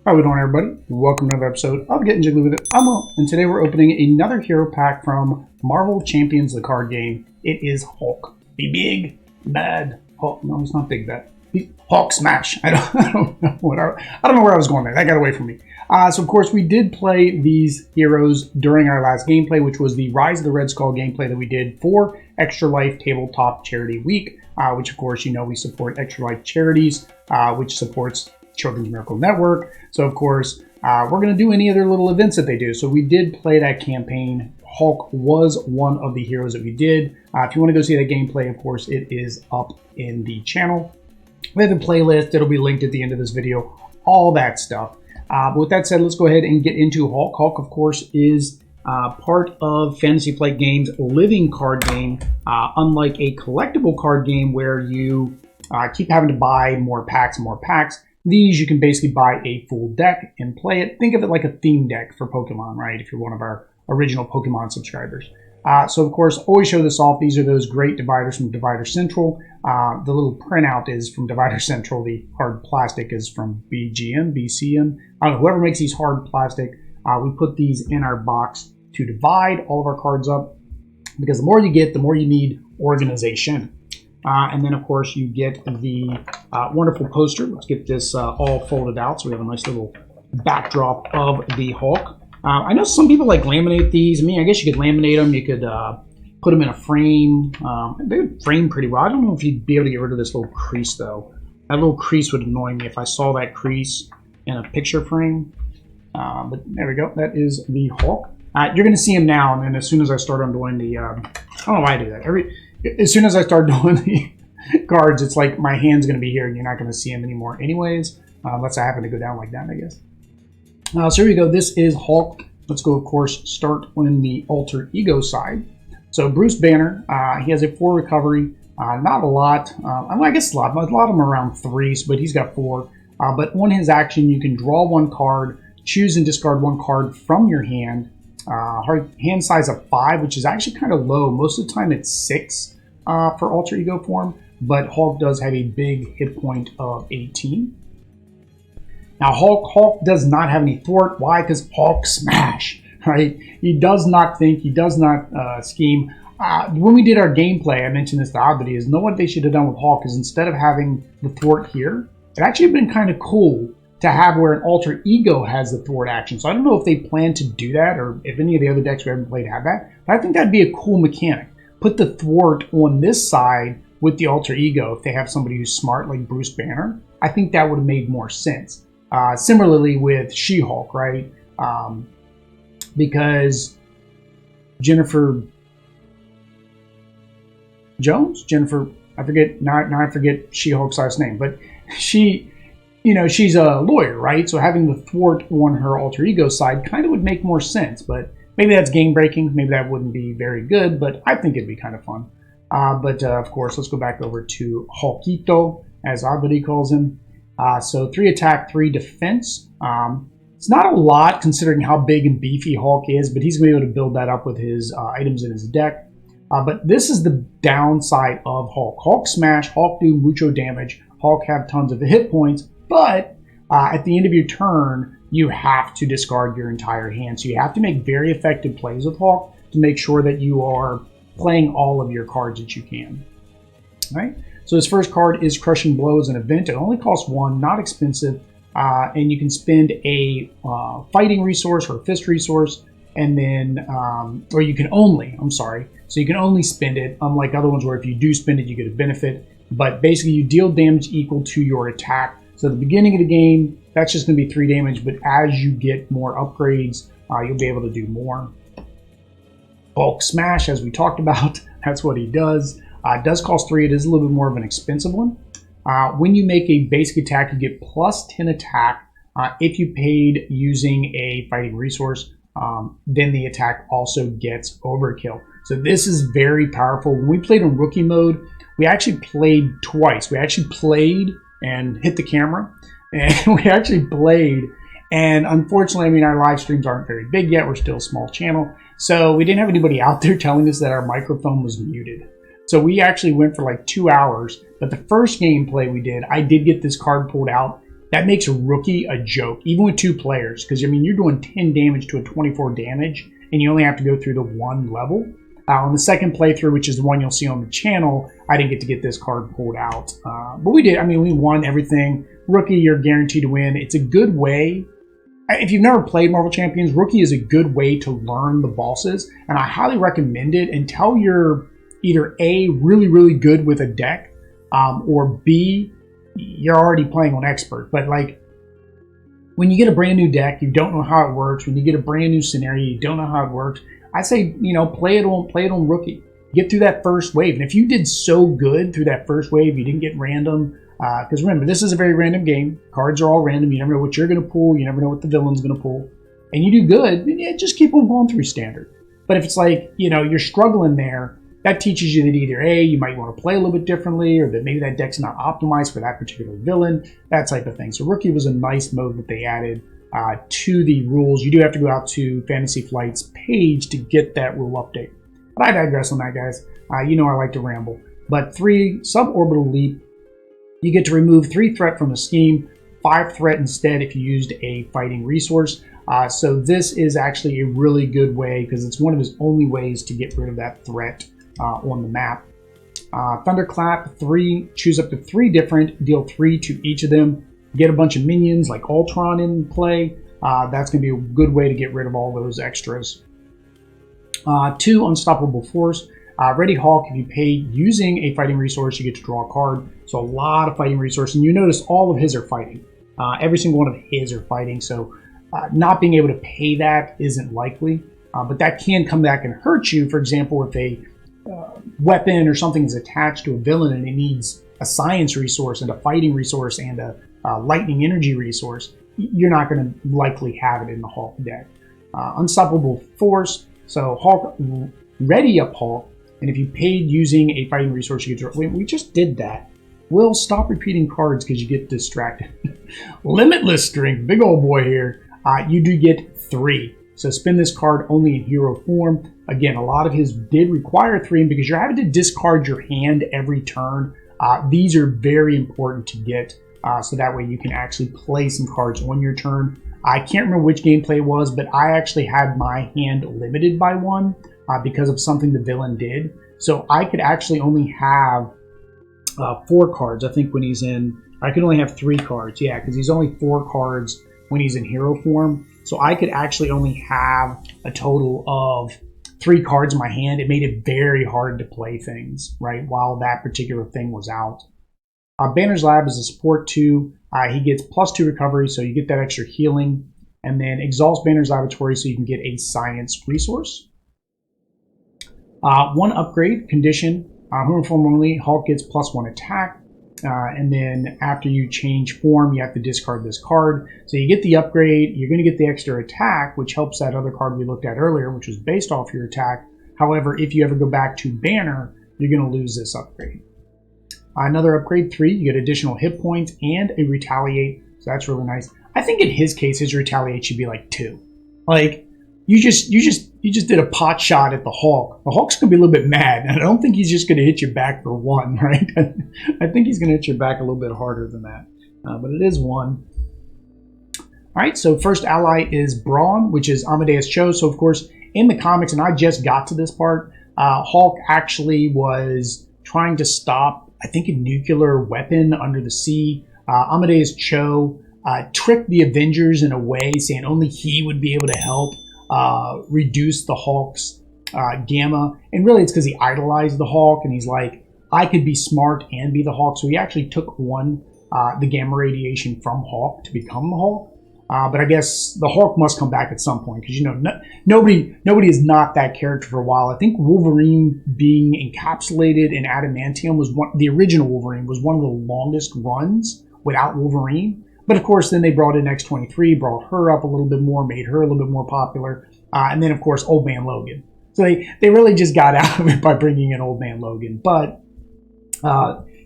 How we doing, everybody? Welcome to another episode of Getting Jiggly With It. I'm Will, and today we're opening another hero pack from Marvel Champions, the card game. It is Hulk, the big bad Hulk. No, he's not big bad. He's Hulk Smash. I don't know where I was going there. That got away from me. So of course we did play these heroes during our last gameplay, which was the Rise of the Red Skull gameplay that we did for Extra Life Tabletop Charity Week, which of course you know we support Extra Life Charities, which supports Children's Miracle Network. So of course we're going to do any other little events that they do. So we did play that campaign. Hulk was one of the heroes that we did. If you want to go see that gameplay, of course it is up in the channel. We have a playlist. It'll be linked at the end of this video. All that stuff. But with that said, let's go ahead and get into Hulk. Hulk, of course, is part of Fantasy Flight Games' living card game. Unlike a collectible card game where you keep having to buy more packs and more packs, these you can basically buy a full deck and play it. Think of it like a theme deck for Pokemon, right? If you're one of our original Pokemon subscribers. So of course, always show this off. These are those great dividers from Divider Central. The little printout is from Divider Central. The hard plastic is from BGM, BCM. I don't know, whoever makes these hard plastic. We put these in our box to divide all of our cards up, because the more you get, the more you need organization. And then, of course, you get the wonderful poster. Let's get this all folded out so we have a nice little backdrop of the Hulk. I know some people like laminate these. I mean, I guess you could laminate them. You could put them in a frame. They would frame pretty well. I don't know if you'd be able to get rid of this little crease, though. That little crease would annoy me if I saw that crease in a picture frame. But there we go. That is the Hulk. You're going to see him now, and then as soon as I start undoing the... I don't know why I do that. As soon as I start doing the cards, it's like my hand's going to be here, and you're not going to see him anymore anyways, unless I happen to go down like that, I guess. So here we go. This is Hulk. Let's go, of course, start on the alter ego side. So Bruce Banner, he has a 4 recovery. Not a lot. I guess a lot of them are around 3, but he's got 4. But on his action, you can draw 1 card, choose and discard 1 card from your hand. Hand size of 5, which is actually kind of low. Most of the time it's 6 for alter ego form, but Hulk does have a big hit point of 18. Now Hulk does not have any thwart. Why? Because Hulk Smash, right? He does not think, he does not scheme. When we did our gameplay, I mentioned this to Oddity, is know what they should have done with Hulk is instead of having the thwart here, it actually would have been kind of cool to have where an alter ego has the thwart action. So I don't know if they plan to do that or if any of the other decks we haven't played have that, but I think that'd be a cool mechanic. Put the thwart on this side with the alter ego if they have somebody who's smart like Bruce Banner. I think that would have made more sense. Similarly with She-Hulk, right? Because Jennifer Jones? I forget, now I forget She-Hulk's last name, but she's a lawyer, right? So having the thwart on her alter ego side kind of would make more sense, but maybe that's game breaking. Maybe that wouldn't be very good, but I think it'd be kind of fun. Of course, let's go back over to Hulkito, as Oddity calls him. So 3 attack, 3 defense. It's not a lot considering how big and beefy Hulk is, but he's going to be able to build that up with his items in his deck. But this is the downside of Hulk. Hulk Smash, Hulk do mucho damage, Hulk have tons of hit points, but at the end of your turn, you have to discard your entire hand. So you have to make very effective plays with Hulk to make sure that you are playing all of your cards that you can. All right? So his first card is Crushing Blow as an event. It only costs 1, not expensive, and you can spend a fighting resource or a fist resource, and then, or you can only, so you can only spend it, unlike other ones where if you do spend it, you get a benefit. But basically, you deal damage equal to your attack. So at the beginning of the game, that's just going to be 3 damage, but as you get more upgrades, you'll be able to do more. Hulk Smash, as we talked about, that's what he does. It does cost 3. It is a little bit more of an expensive one. When you make a basic attack, you get plus 10 attack. If you paid using a fighting resource, then the attack also gets overkill. So this is very powerful. When we played in rookie mode, we actually played twice. We actually played and hit the camera, and we actually played. And unfortunately, our live streams aren't very big yet. We're still a small channel. So we didn't have anybody out there telling us that our microphone was muted. So we actually went for like 2 hours. But the first gameplay we did, I did get this card pulled out, that makes a rookie a joke, even with 2 players, because I mean you're doing 10 damage to a 24 damage, and you only have to go through the 1 level. On the second playthrough, which is the one you'll see on the channel, I didn't get this card pulled out, but we did. I mean, we won everything. Rookie, you're guaranteed to win. It's a good way. If you've never played Marvel Champions, Rookie is a good way to learn the bosses, and I highly recommend it until you're either A, really, really good with a deck, or B, you're already playing on Expert. But like, when you get a brand new deck, you don't know how it works. When you get a brand new scenario, you don't know how it works. I say, play it on Rookie. Get through that first wave, and if you did so good through that first wave, you didn't get random. Because remember, this is a very random game. Cards are all random. You never know what you're going to pull. You never know what the villain's going to pull. And you do good, then yeah, just keep on going through standard. But if it's like, you're struggling there, that teaches you that either A, you might want to play a little bit differently, or that maybe that deck's not optimized for that particular villain, that type of thing. So Rookie was a nice mode that they added to the rules. You do have to go out to Fantasy Flight's page to get that rule update. But I digress on that, guys. I like to ramble. But 3, suborbital leap. You get to remove 3 threat from a scheme, 5 threat instead if you used a fighting resource. So this is actually a really good way, because it's one of his only ways to get rid of that threat on the map. Thunderclap, 3, choose up to 3 different, deal 3 to each of them. Get a bunch of minions like Ultron in play. That's going to be a good way to get rid of all those extras. 2, Unstoppable Force. Ready Hulk, if you pay using a fighting resource, you get to draw a card. So a lot of fighting resources. And you notice all of his are fighting. Every single one of his are fighting. So not being able to pay that isn't likely. But that can come back and hurt you. For example, if a weapon or something is attached to a villain and it needs a science resource and a fighting resource and a lightning energy resource, you're not going to likely have it in the Hulk deck. Unstoppable Force. So Hulk, ready up Hulk. And if you paid using a fighting resource, you get to... We just did that. We'll stop repeating cards because you get distracted. Limitless Strength, big old boy here. You do get 3. So spin this card only in hero form. Again, a lot of his did require 3, and because you're having to discard your hand every turn, these are very important to get. So that way you can actually play some cards on your turn. I can't remember which gameplay it was, but I actually had my hand limited by 1 because of something the villain did. So I could actually only have 4 cards. I think when he's in, I could only have 3 cards. Yeah, because he's only 4 cards when he's in hero form. So I could actually only have a total of 3 cards in my hand. It made it very hard to play things, right, while that particular thing was out. Banner's Lab is a support 2. He gets +2 recovery, so you get that extra healing. And then Exhaust Banner's Laboratory, so you can get a science resource. 1 upgrade, condition. Human form only, Hulk gets +1 attack. And then after you change form, you have to discard this card. So you get the upgrade, you're going to get the extra attack, which helps that other card we looked at earlier, which was based off your attack. However, if you ever go back to Banner, you're going to lose this upgrade. Another upgrade, 3, you get additional hit points and a retaliate. So that's really nice. I think in his case, his retaliate should be like 2. Like, you just did a pot shot at the Hulk. The Hulk's gonna be a little bit mad, and I don't think he's just gonna hit you back for 1, right? I think he's gonna hit you back a little bit harder than that, but it is 1. All right, so first ally is Brawn, which is Amadeus Cho. So of course, in the comics, and I just got to this part, Hulk actually was trying to stop, I think, a nuclear weapon under the sea. Amadeus Cho tricked the Avengers in a way, saying only he would be able to help reduce the Hulk's gamma. And really it's because he idolized the Hulk, and he's like, I could be smart and be the Hulk. So he actually took the gamma radiation from Hulk to become the Hulk. But I guess the Hulk must come back at some point, because nobody is not that character for a while. I think Wolverine being encapsulated in adamantium was the original Wolverine was one of the longest runs without Wolverine. But of course, then they brought in X-23, brought her up a little bit more, made her a little bit more popular. And then, of course, Old Man Logan. So they really just got out of it by bringing in Old Man Logan. But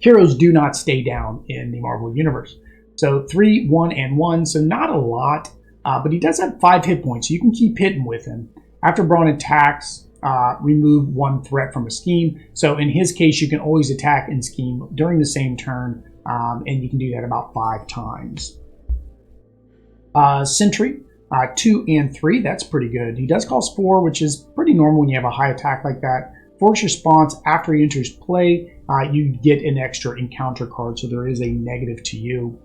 heroes do not stay down in the Marvel Universe. So 3, 1, and 1. So not a lot. But he does have 5 hit points. So you can keep hitting with him. After Brawn attacks, remove 1 threat from a scheme. So in his case, you can always attack and scheme during the same turn. And you can do that about 5 times. Sentry, 2 and 3, that's pretty good. He does cost 4, which is pretty normal when you have a high attack like that. Force response, after he enters play, you get an extra encounter card, so there is a negative to you.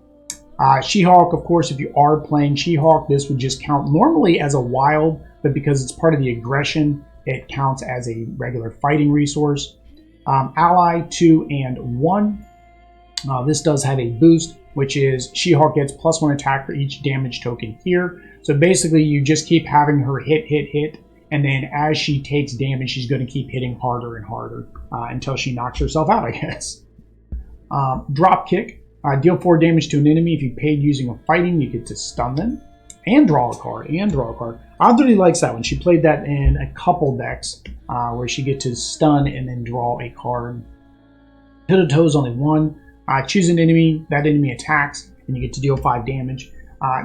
She-Hulk, of course, if you are playing She-Hulk, this would just count normally as a wild, but because it's part of the aggression, it counts as a regular fighting resource. Ally, 2 and 1. This does have a boost, which is She-Hulk gets +1 attack for each damage token here. So basically, you just keep having her hit, and then as she takes damage, she's going to keep hitting harder and harder until she knocks herself out, I guess. Drop Kick. Deal 4 damage to an enemy. If you paid using a fighting, you get to stun them and draw a card. Audrey really likes that one. She played that in a couple decks where she gets to stun and then draw a card. Head to toe is only 1. Choose an enemy. That enemy attacks, and you get to deal 5 damage.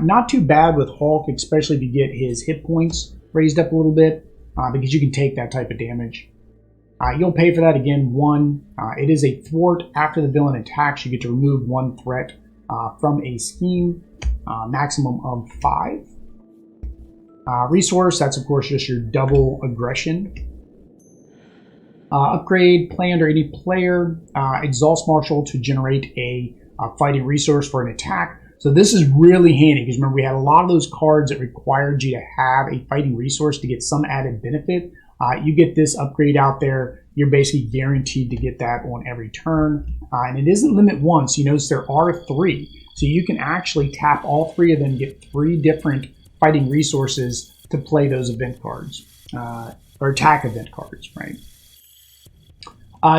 Not too bad with Hulk, especially if you get his hit points raised up a little bit, because you can take that type of damage. You'll pay for that again, 1. It is a thwart. After the villain attacks, you get to remove 1 threat from a scheme, maximum of 5. Resource, that's of course just your double aggression. Upgrade, play under any player. Exhaust Marshal to generate a fighting resource for an attack. So this is really handy because remember we had a lot of those cards that required you to have a fighting resource to get some added benefit. You get this upgrade out there, you're basically guaranteed to get that on every turn. And it isn't limit 1, so you notice there are 3. So you can actually tap all 3 of them, get 3 different fighting resources to play those event cards, or attack event cards, right?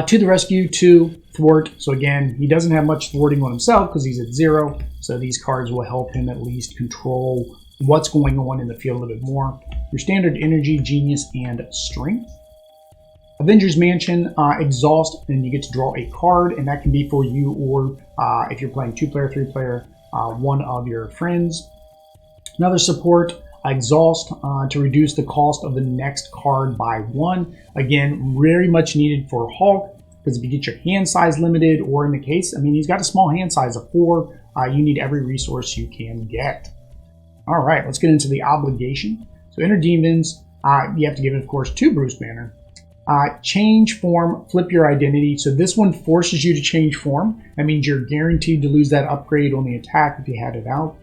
To the rescue, 2, thwart. So again, he doesn't have much thwarting on himself because he's at 0. So these cards will help him at least control what's going on in the field a little bit more. Your standard energy, genius, and strength. Avengers Mansion, exhaust, and you get to draw a card, and that can be for you or if you're playing 2-player, 3-player, one of your friends. Another support, exhaust, to reduce the cost of the next card by 1. Again, very much needed for Hulk, because if you get your hand size limited, or in the case, I mean, he's got a small hand size of 4, you need every resource you can get. All right, let's get into the obligation. So enter demons, you have to give it, of course, to Bruce Banner. Change form, flip your identity. So this one forces you to change form. That means you're guaranteed to lose that upgrade on the attack if you had it out.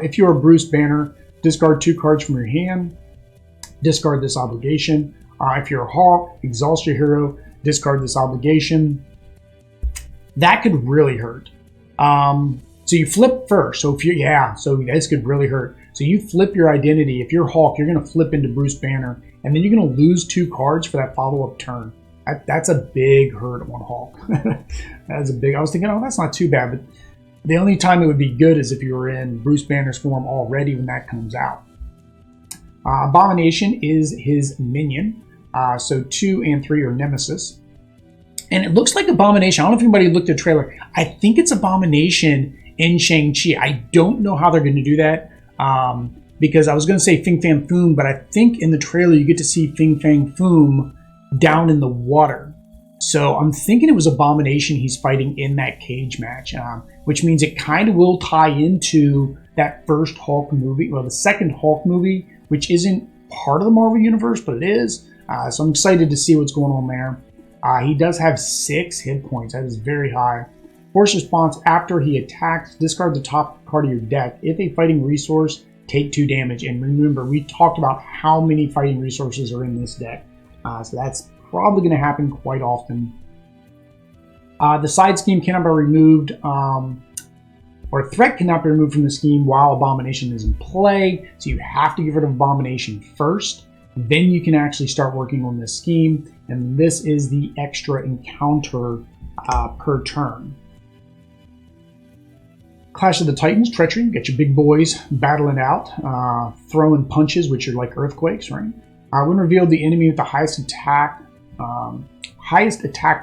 If you're a Bruce Banner, discard 2 cards from your hand. Discard this obligation. If you're a Hulk, exhaust your hero. Discard this obligation. That could really hurt. So you flip first. So if you so this could really hurt. So you flip your identity. If you're Hulk, you're going to flip into Bruce Banner, and then you're going to lose 2 cards for that follow-up turn. That's a big hurt on Hulk. That's a big. I was thinking, oh, that's not too bad, but the only time it would be good is if you were in Bruce Banner's form already when that comes out. Abomination is his minion. So 2 and 3 are Nemesis. And it looks like Abomination. I don't know if anybody looked at the trailer. I think it's Abomination in Shang-Chi. I don't know how they're going to do that. Because I was going to say Fin Fang Foom, but I think in the trailer you get to see Fin Fang Foom down in the water. So I'm thinking it was Abomination he's fighting in that cage match, which means it kind of will tie into that first Hulk movie, well, the second Hulk movie, which isn't part of the Marvel Universe, but it is. So I'm excited to see what's going on there. He does have 6 hit points. That is very high. Force response, after he attacks, discard the top card of your deck. If a fighting resource, take 2 damage. And remember, we talked about how many fighting resources are in this deck. So that's probably going to happen quite often. The side scheme cannot be removed, or threat cannot be removed from the scheme while Abomination is in play. So you have to get rid of Abomination first. Then you can actually start working on this scheme. And this is the extra encounter per turn. Clash of the Titans, Treachery. Get your big boys battling out, throwing punches, which are like earthquakes, right? When revealed, the enemy with the highest attack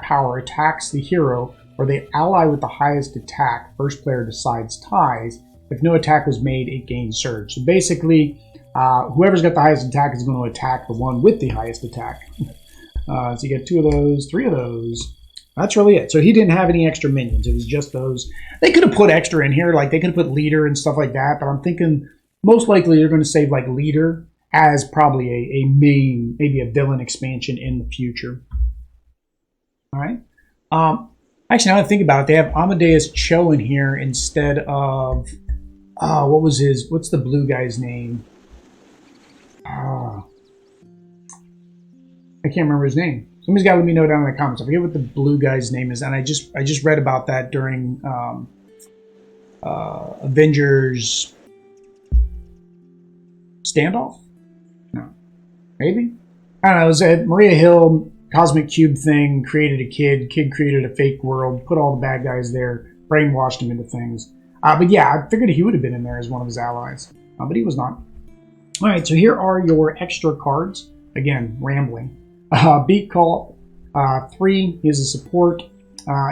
power attacks the hero, or the ally with the highest attack. First player decides ties. If no attack was made, it gains surge. So basically, whoever's got the highest attack is going to attack the one with the highest attack. So you get 2 of those, 3 of those. That's really it. So he didn't have any extra minions. It was just those. They could have put extra in here, like they could have put leader and stuff like that. But I'm thinking most likely they're going to save like leader as probably a main, maybe a villain expansion in the future. All right. Actually, now that I think about it, they have Amadeus Cho in here instead of what's the blue guy's name? I can't remember his name. Somebody's got to let me know down in the comments. I forget what the blue guy's name is, and I just read about that during Avengers Standoff. No, maybe I don't know. It was at Maria Hill Cosmic Cube thing. Created a kid. Kid created a fake world. Put all the bad guys there. Brainwashed them into things. But yeah, I figured he would have been in there as one of his allies, but he was not. All right, so here are your extra cards. Again, rambling. Beat Call 3 is a support.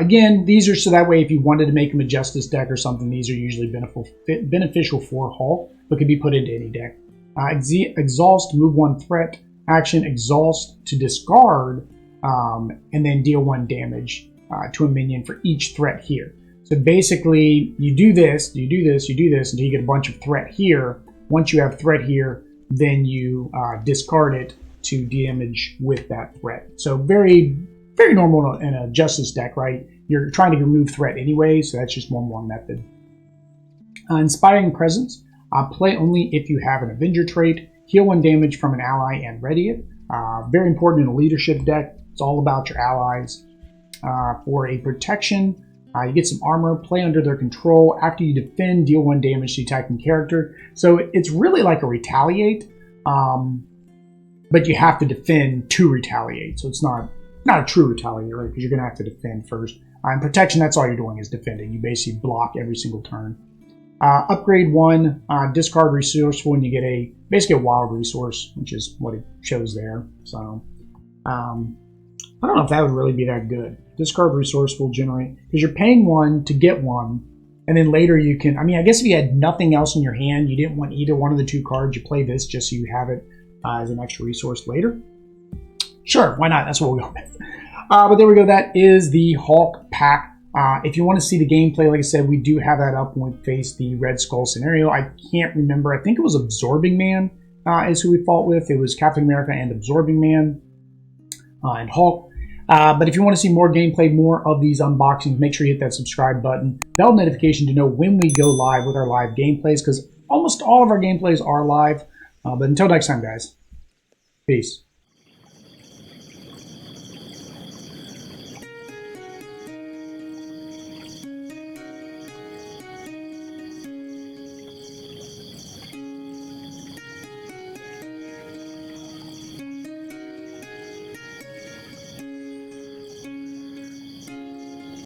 Again, these are so that way if you wanted to make him a Justice deck or something, these are usually beneficial for Hulk, but can be put into any deck. Exhaust, move 1 threat. Action, Exhaust to discard, and then deal 1 damage to a minion for each threat here. So basically, you do this, you do this, you do this until you get a bunch of threat here. Once you have threat here, then you discard it to damage with that threat. So very, very normal in a Justice deck, right? You're trying to remove threat anyway, so that's just one more method. Inspiring Presence. Play only if you have an Avenger trait. Heal 1 damage from an ally and ready it. Very important in a leadership deck. It's all about your allies. For a protection, you get some armor, play under their control. After you defend, deal 1 damage to the attacking character. So it's really like a retaliate, but you have to defend to retaliate. So it's not a true retaliate, right? Because you're going to have to defend first. In protection, that's all you're doing is defending. You basically block every single turn. Upgrade 1, discard resourceful, and you get basically a wild resource, which is what it shows there. So I don't know if that would really be that good. Discard resourceful, generate, because you're paying 1 to get 1, and then later you can, I guess if you had nothing else in your hand, you didn't want either one of the 2 cards, you play this just so you have it as an extra resource later. Sure, why not? That's what we'll go with. But there we go. That is the Hulk pack. If you want to see the gameplay, like I said, we do have that up when we face the Red Skull scenario. I can't remember. I think it was Absorbing Man is who we fought with. It was Captain America and Absorbing Man and Hulk. But if you want to see more gameplay, more of these unboxings, make sure you hit that subscribe button, bell notification to know when we go live with our live gameplays, because almost all of our gameplays are live. But until next time, guys, peace.